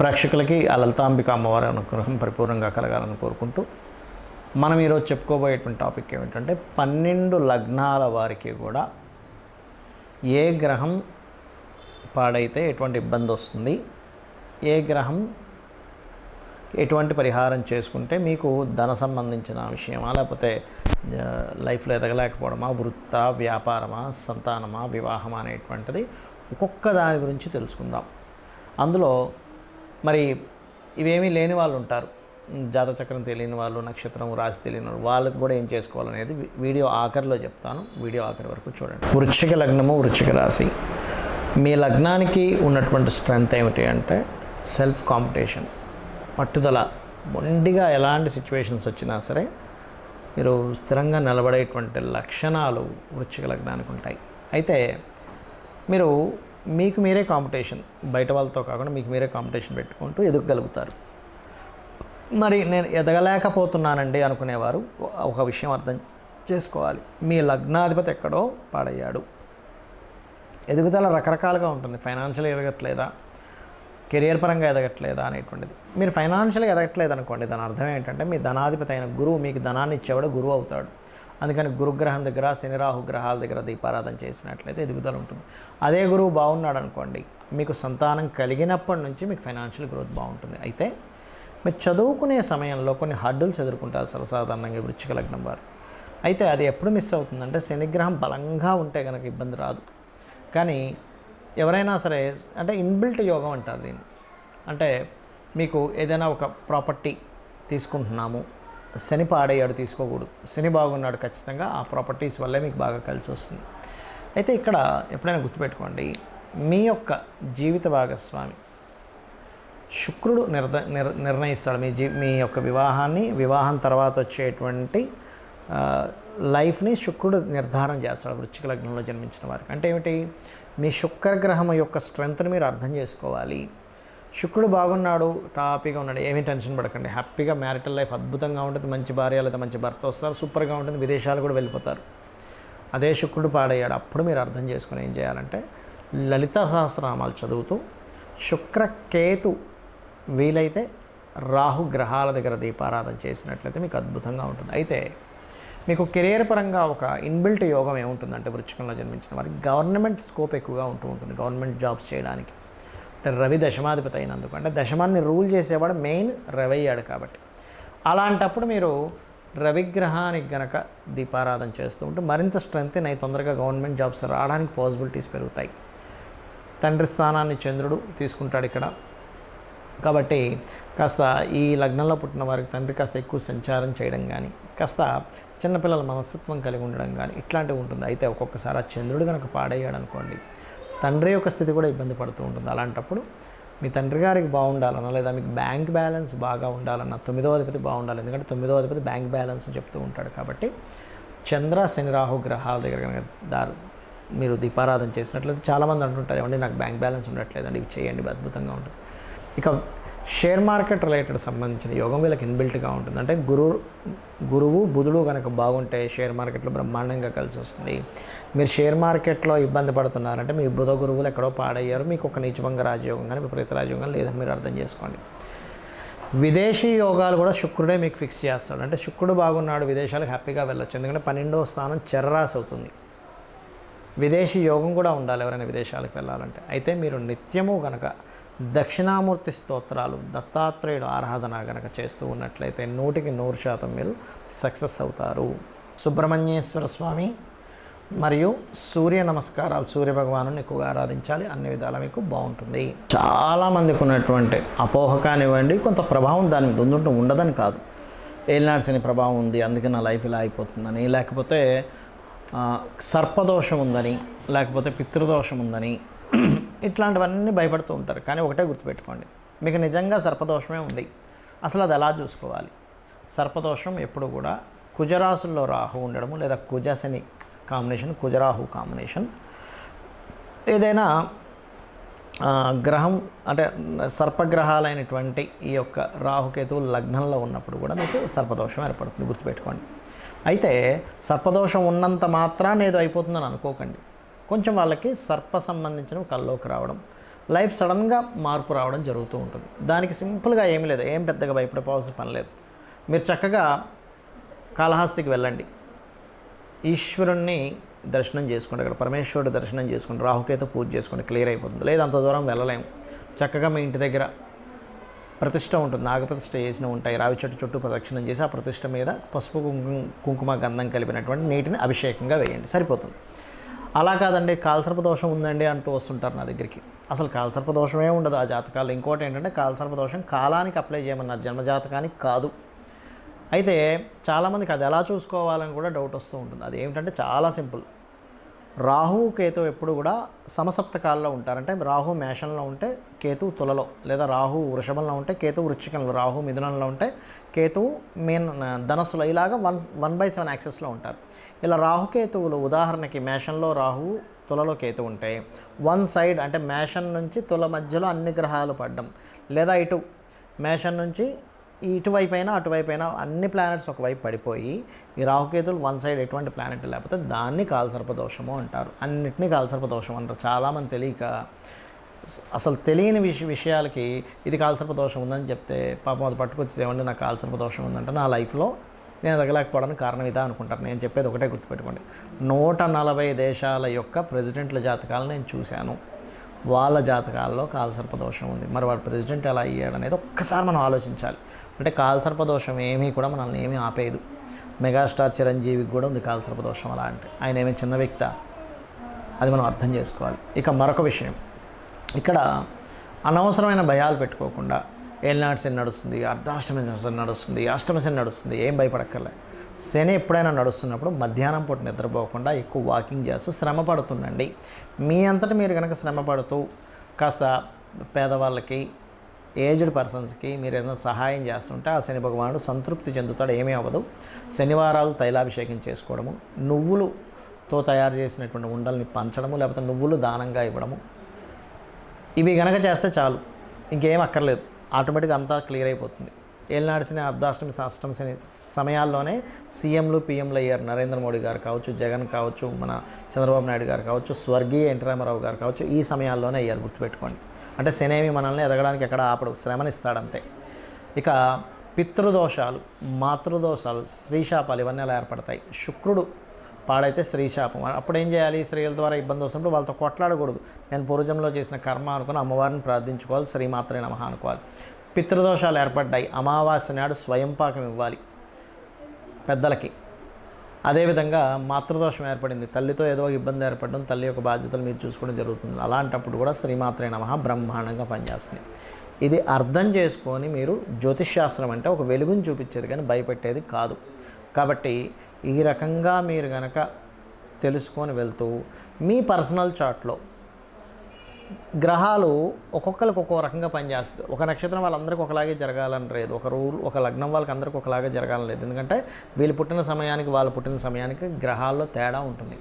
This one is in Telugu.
ప్రేక్షకులకి ఆ లలితాంబిక అమ్మవారి అనుగ్రహం పరిపూర్ణంగా కలగాలని కోరుకుంటూ మనం ఈరోజు చెప్పుకోబోయేటువంటి టాపిక్ ఏమిటంటే 12 లగ్నాల వారికి కూడా ఏ గ్రహం పాడైతే ఎటువంటి ఇబ్బంది వస్తుంది, ఏ గ్రహం ఎటువంటి పరిహారం చేసుకుంటే మీకు ధన సంబంధించిన విషయమా, లేకపోతే లైఫ్లో ఎదగలేకపోవడమా, వృత్తా, వ్యాపారమా, సంతానమా, వివాహమా అనేటువంటిది ఒక్కొక్క దాని గురించి తెలుసుకుందాం. అందులో మరి ఇవేమీ లేని వాళ్ళు ఉంటారు, జాతచక్రం తెలియని వాళ్ళు, నక్షత్రం రాశి తెలియని వాళ్ళు, వాళ్ళకు కూడా ఏం చేసుకోవాలనేది వీడియో ఆఖరిలో చెప్తాను. వీడియో ఆఖరి వరకు చూడండి. వృశ్చిక లగ్నము, వృశ్చిక రాశి. మీ లగ్నానికి ఉన్నటువంటి స్ట్రెంగ్త్ ఏమిటి అంటే సెల్ఫ్ కాంపిటీషన్, పట్టుదల. మొండిగా ఎలాంటి సిచ్యువేషన్స్ వచ్చినా సరే మీరు స్థిరంగా నిలబడేటువంటి లక్షణాలు వృశ్చిక లగ్నానికి ఉంటాయి. అయితే మీరు మీకు మీరే కాంపిటీషన్, బయట వాళ్ళతో కాకుండా మీకు మీరే కాంపిటీషన్ పెట్టుకుంటూ ఎదగలుగుతారు. మరి నేను ఎదగలేకపోతున్నానండి అనుకునేవారు ఒక విషయం అర్థం చేసుకోవాలి. మీ లగ్నాధిపతి ఎక్కడో పాడయ్యాడు. ఎదుగుదల రకరకాలుగా ఉంటుంది. ఫైనాన్షియల్గా ఎదగట్లేదా, కెరియర్ పరంగా ఎదగట్లేదా అనేటువంటిది. మీరు ఫైనాన్షియల్గా ఎదగట్లేదు అనుకోండి, దాని అర్థం ఏంటంటే మీ ధనాధిపతి అయిన గురువు మీకు ధనాన్ని ఇచ్చేవాడు గురువు అవుతాడు. అందుకని గురుగ్రహం దగ్గర, శని రాహు గ్రహాల దగ్గర దీపారాధన చేసినట్లయితే ఎదుగుదల ఉంటుంది. అదే గురువు బాగున్నాడు అనుకోండి, మీకు సంతానం కలిగినప్పటి నుంచి మీకు ఫైనాన్షియల్ గ్రోత్ బాగుంటుంది. అయితే మీరు చదువుకునే సమయంలో కొన్ని హడ్డులు ఎదుర్కొంటారు సర్వసాధారణంగా వృశ్చిక లగ్నం వారు. అయితే అది ఎప్పుడు మిస్ అవుతుందంటే శనిగ్రహం బలంగా ఉంటే కనుక ఇబ్బంది రాదు. కానీ ఎవరైనా సరే అంటే ఇన్బిల్ట్ యోగం అంటారు దీన్ని. అంటే మీకు ఏదైనా ఒక ప్రాపర్టీ తీసుకుంటున్నాము, శని పాడయ్యాడు తీసుకోకూడదు, శని బాగున్నాడు ఖచ్చితంగా ఆ ప్రాపర్టీస్ వల్లే మీకు బాగా కలిసి వస్తుంది. అయితే ఇక్కడ ఎప్పుడైనా గుర్తుపెట్టుకోండి, మీ యొక్క జీవిత భాగస్వామి శుక్రుడు నిర్ణయిస్తాడు మీ యొక్క వివాహాన్ని. వివాహం తర్వాత వచ్చేటువంటి లైఫ్ని శుక్రుడు నిర్ధారణ చేస్తాడు వృశ్చిక లగ్నంలో జన్మించిన వారికి. అంటే ఏమిటి, మీ శుక్రగ్రహం యొక్క స్ట్రెంగ్త్ని మీరు అర్థం చేసుకోవాలి. శుక్రుడు బాగున్నాడు, టాపీగా ఉన్నాడు, ఏమీ టెన్షన్ పడకండి, హ్యాపీగా మ్యారిటల్ లైఫ్ అద్భుతంగా ఉంటుంది, మంచి భార్య లేదా మంచి భర్త వస్తారు, సూపర్గా ఉంటుంది, విదేశాలు కూడా వెళ్ళిపోతారు. అదే శుక్రుడు పాడయ్యాడు, అప్పుడు మీరు అర్థం చేసుకుని ఏం చేయాలంటే లలిత సహస్రనామాలు చదువుతూ శుక్రకేతు వీలైతే రాహు గ్రహాల దగ్గర దీపారాధన చేసినట్లయితే మీకు అద్భుతంగా ఉంటుంది. అయితే మీకు కెరియర్ పరంగా ఒక ఇన్బిల్ట్ యోగం ఏముంటుందంటే వృశ్చికంలో జన్మించిన వారికి గవర్నమెంట్ స్కోప్ ఎక్కువగా ఉంటుంది, గవర్నమెంట్ జాబ్స్ చేయడానికి. అంటే రవి దశమాధిపతి అయినందుకు, అంటే దశమాన్ని రూల్ చేసేవాడు మెయిన్ రవి అయ్యాడు కాబట్టి. అలాంటప్పుడు మీరు రవిగ్రహానికి గనక దీపారాధన చేస్తూ ఉంటే మరింత స్ట్రెంగ్త్ అయి తొందరగా గవర్నమెంట్ జాబ్స్ రావడానికి పాసిబిలిటీస్ పెరుగుతాయి. తండ్రి స్థానాన్ని చంద్రుడు తీసుకుంటాడు ఇక్కడ కాబట్టి కాస్త ఈ లగ్నంలో పుట్టిన వారికి తండ్రి కాస్త ఎక్కువ సంచారం చేయడం కానీ, కాస్త చిన్నపిల్లల మనస్తత్వం కలిగి ఉండడం కానీ ఇట్లాంటివి ఉంటుంది. అయితే ఒక్కొక్కసారి ఆ చంద్రుడు కనుక పాడయ్యాడు అనుకోండి, తండ్రి యొక్క స్థితి కూడా ఇబ్బంది పడుతూ ఉంటుంది. అలాంటప్పుడు మీ తండ్రి గారికి బాగుండాలన్నా, లేదా మీకు బ్యాంక్ బ్యాలెన్స్ బాగా ఉండాలన్నా 9వ అధిపతి బాగుండాలి. ఎందుకంటే 9వ అధిపతి బ్యాంక్ బ్యాలెన్స్ చెప్తూ ఉంటాడు కాబట్టి చంద్ర శని రాహు గ్రహాల దగ్గర కనుక మీరు దీపారాధన చేసినట్లయితే చాలామంది అంటుంటారు, ఏమండి నాకు బ్యాంక్ బ్యాలెన్స్ ఉండట్లేదండి, ఇవి చేయండి అద్భుతంగా ఉంటుంది. ఇక షేర్ మార్కెట్ రిలేటెడ్ సంబంధించిన యోగం వీళ్ళకి ఇన్బిల్ట్గా ఉంటుంది. అంటే గురువు బుధుడు కనుక బాగుంటే షేర్ మార్కెట్లో బ్రహ్మాండంగా కలిసి వస్తుంది. మీరు షేర్ మార్కెట్లో ఇబ్బంది పడుతున్నారంటే మీ బుధ గురువులు ఎక్కడో పాడయ్యారు, మీకు ఒక నీచభంగ రాజయోగం కానీ విపరీత రాజయోగం లేదని మీరు అర్థం చేసుకోండి. విదేశీ యోగాలు కూడా శుక్రుడే మీకు ఫిక్స్ చేస్తాడు. అంటే శుక్రుడు బాగున్నాడు, విదేశాలకు హ్యాపీగా వెళ్ళొచ్చు. ఎందుకంటే 12వ స్థానం చరరాశి అవుతుంది. విదేశీ యోగం కూడా ఉండాలి ఎవరైనా విదేశాలకు వెళ్ళాలంటే. అయితే మీరు నిత్యము కనుక దక్షిణామూర్తి స్తోత్రాలు, దత్తాత్రేయుడు ఆరాధన కనుక చేస్తూ ఉన్నట్లయితే 100% మీరు సక్సెస్ అవుతారు. సుబ్రహ్మణ్యేశ్వర స్వామి మరియు సూర్య నమస్కారాలు, సూర్యభగవాను ఎక్కువగా ఆరాధించాలి, అన్ని విధాలా మీకు బాగుంటుంది. చాలామందికి ఉన్నటువంటి అపోహ కానివ్వండి, కొంత ప్రభావం దాని మీద ఉండదని కాదు. ఏలినాడు శని ప్రభావం ఉంది అందుకే నా లైఫ్ ఇలా అయిపోతుందని, లేకపోతే సర్పదోషం ఉందని, లేకపోతే పితృదోషం ఉందని, ఇట్లాంటివన్నీ భయపడుతూ ఉంటారు. కానీ ఒకటే గుర్తుపెట్టుకోండి, మీకు నిజంగా సర్పదోషమే ఉంది. అసలు అది ఎలా చూసుకోవాలి? సర్పదోషం ఎప్పుడు కూడా కుజరాశుల్లో రాహు ఉండడము, లేదా కుజశని కాంబినేషన్, కుజరాహు కాంబినేషన్, ఏదైనా గ్రహం అంటే సర్పగ్రహాలైనటువంటి ఈ యొక్క రాహుకేతువు లగ్నంలో ఉన్నప్పుడు కూడా మీకు సర్పదోషం ఏర్పడుతుంది, గుర్తుపెట్టుకోండి. అయితే సర్పదోషం ఉన్నంత మాత్రాన్ని ఏదో అయిపోతుందని అనుకోకండి. కొంచెం వాళ్ళకి సర్ప సంబంధించిన కల్లోకి రావడం, లైఫ్ సడన్గా మార్పు రావడం జరుగుతూ ఉంటుంది. దానికి సింపుల్గా ఏమీ లేదు, ఏం పెద్దగా భయపడిపోవాల్సిన పని లేదు. మీరు చక్కగా కాళహస్తికి వెళ్ళండి, ఈశ్వరుణ్ణి దర్శనం చేసుకోండి, అక్కడ పరమేశ్వరుడు దర్శనం చేసుకోండి, రాహుకేతు పూజ చేసుకోండి, క్లియర్ అయిపోతుంది. లేదు అంత దూరం వెళ్ళలేము, చక్కగా మీ ఇంటి దగ్గర ప్రతిష్ట ఉంటుంది, నాగప్రతిష్ఠ చేసిన ఉంటాయి, రావి చెట్టు చుట్టూ ప్రదక్షిణం చేసి ఆ ప్రతిష్ఠ మీద పసుపు కుంకుమ గంధం కలిపినటువంటి నీటిని అభిషేకంగా వేయండి, సరిపోతుంది. అలా కాదండి కాలసర్ప దోషం ఉందండి అంటూ వస్తుంటారు నా దగ్గరికి. అసలు కాలసర్ప దోషమే ఉండదు ఆ జాతకాలు. ఇంకోటి ఏంటంటే కాలసర్ప దోషం కాలానికి అప్లై చేయమన్నారు, జన్మజాతకానికి కాదు. అయితే చాలామందికి అది ఎలా చూసుకోవాలని కూడా డౌట్ వస్తూ ఉంటుంది. అది ఏమిటంటే చాలా సింపుల్. రాహు కేతు ఎప్పుడు కూడా సమసప్తకాల్లో ఉంటారంటే రాహు మేషంలో ఉంటే కేతు తులలో, లేదా రాహు వృషభంలో ఉంటే కేతు వృశ్చికంలో, రాహు మిథునంలో ఉంటే కేతు ధనస్సులో, ఇలాగా 1/7 యాక్సెస్లో ఉంటారు. ఇలా రాహుకేతువులు ఉదాహరణకి మేషంలో రాహు తులలో కేతు ఉంటే వన్ సైడ్ అంటే మేషం నుంచి తుల మధ్యలో అన్ని గ్రహాలు పడ్డం, లేదా ఇటు మేషం నుంచి ఇటువైపు అయినా అటువైపు అయినా అన్ని ప్లానెట్స్ ఒకవైపు పడిపోయి ఈ రాహుకేతులు వన్ సైడ్ ఎటువంటి ప్లానెట్ లేకపోతే దాన్ని కాలసర్పదోషము అంటారు. అన్నిటినీ కాలసర్పదోషం అంటారు. చాలామంది తెలియక అసలు తెలియని విషయాలకి ఇది కాలసర్పదోషం ఉందని చెప్తే పాపం అది పట్టుకొచ్చి ఏమంటే నాకు కాలసర్పదోషం ఉందంటే నా లైఫ్లో నేను ఎదగలేకపోవడానికి కారణం ఇదా అనుకుంటారు. నేను చెప్పేది ఒకటే గుర్తుపెట్టుకోండి, 140 దేశాల యొక్క ప్రెసిడెంట్ల జాతకాలను నేను చూశాను. వాళ్ళ జాతకాల్లో కాలసర్పదోషం ఉంది. మరి వాడు ప్రెసిడెంట్ ఎలా అయ్యాడు అనేది ఒక్కసారి మనం ఆలోచించాలి. అంటే కాలసర్పదోషం ఏమీ కూడా మనల్ని ఏమీ ఆపేయదు. మెగాస్టార్ చిరంజీవికి కూడా ఉంది కాలసర్పదోషం. అలా అంటే ఆయన ఏమీ చిన్న వ్యక్తి, అది మనం అర్థం చేసుకోవాలి. ఇక మరొక విషయం, ఇక్కడ అనవసరమైన భయాలు పెట్టుకోకుండా ఏలినాటి శని నడుస్తుంది, అర్ధాష్టమి శని నడుస్తుంది, అష్టమి శని నడుస్తుంది, ఏం భయపడక్కర్లే. శని ఎప్పుడైనా నడుస్తున్నప్పుడు మధ్యాహ్నం పూట నిద్రపోకుండా ఎక్కువ వాకింగ్ చేస్తూ శ్రమ పడుతుండండి. మీ అంతటా మీరు కనుక శ్రమ పడుతూ కాస్త పేదవాళ్ళకి, ఏజ్డ్ పర్సన్స్కి మీరు ఏదైనా సహాయం చేస్తుంటే ఆ శని భగవానుడు సంతృప్తి చెందుతాడు, ఏమీ అవ్వదు. శనివారాలు తైలాభిషేకం చేసుకోవడము, నువ్వులుతో తయారు చేసినటువంటి ఉండల్ని పంచడము, లేకపోతే నువ్వులు దానంగా ఇవ్వడము, ఇవి కనుక చేస్తే చాలు, ఇంకేం అక్కర్లేదు. ఆటోమేటిక్గా అంతా క్లియర్ అయిపోతుంది. ఏలినాటి శని, అర్ధాష్టమి, అష్టమి శని సమయాల్లోనే సీఎంలు పీఎంలు అయ్యారు. నరేంద్ర మోడీ గారు కావచ్చు, జగన్ కావచ్చు, మన చంద్రబాబు నాయుడు గారు కావచ్చు, స్వర్గీయ ఎన్టీ రామారావు గారు కావచ్చు, ఈ సమయాల్లోనే అయ్యారు, గుర్తుపెట్టుకోండి. అంటే శనేమి మనల్ని ఎదగడానికి ఎక్కడ ఆపడు, శ్రమనిస్తాడంతే. ఇక పితృదోషాలు, మాతృదోషాలు, స్త్రీశాపాలు ఇవన్నీ అలా ఏర్పడతాయి. శుక్రుడు పాడైతే స్త్రీశాపం. అప్పుడు ఏం చేయాలి? స్త్రీల ద్వారా ఇబ్బంది వస్తున్నప్పుడు వాళ్ళతో కొట్లాడకూడదు. నేను పూర్వజంలో చేసిన కర్మ అనుకుని అమ్మవారిని ప్రార్థించుకోవాలి, శ్రీమాత్రే నమః అనుకోవాలి. పితృదోషాలు ఏర్పడ్డాయి, అమావాస్య నాడు స్వయంపాకం ఇవ్వాలి పెద్దలకి. అదేవిధంగా మాతృదోషం ఏర్పడింది, తల్లితో ఏదో ఇబ్బంది ఏర్పడడం, తల్లి యొక్క బాధ్యతలు మీరు చూసుకోవడం జరుగుతుంది. అలాంటప్పుడు కూడా శ్రీమాత్రే నమః బ్రహ్మాండంగా పనిచేస్తుంది. ఇది అర్థం చేసుకొని మీరు జ్యోతిష్శాస్త్రం అంటే ఒక వెలుగుని చూపించేది కానీ భయపెట్టేది కాదు. కాబట్టి ఈ రకంగా మీరు కనుక తెలుసుకొని వెళ్తూ మీ పర్సనల్ చార్ట్లో గ్రహాలు ఒక్కొక్కరికి ఒక్కో రకంగా పనిచేస్తుంది. ఒక నక్షత్రం వాళ్ళందరికీ ఒకలాగే జరగాలని లేదు, ఒక లగ్నం వాళ్ళకి అందరికీ ఒకలాగే జరగాలని లేదు. ఎందుకంటే వీళ్ళు పుట్టిన సమయానికి వాళ్ళు పుట్టిన సమయానికి గ్రహాల్లో తేడా ఉంటుంది.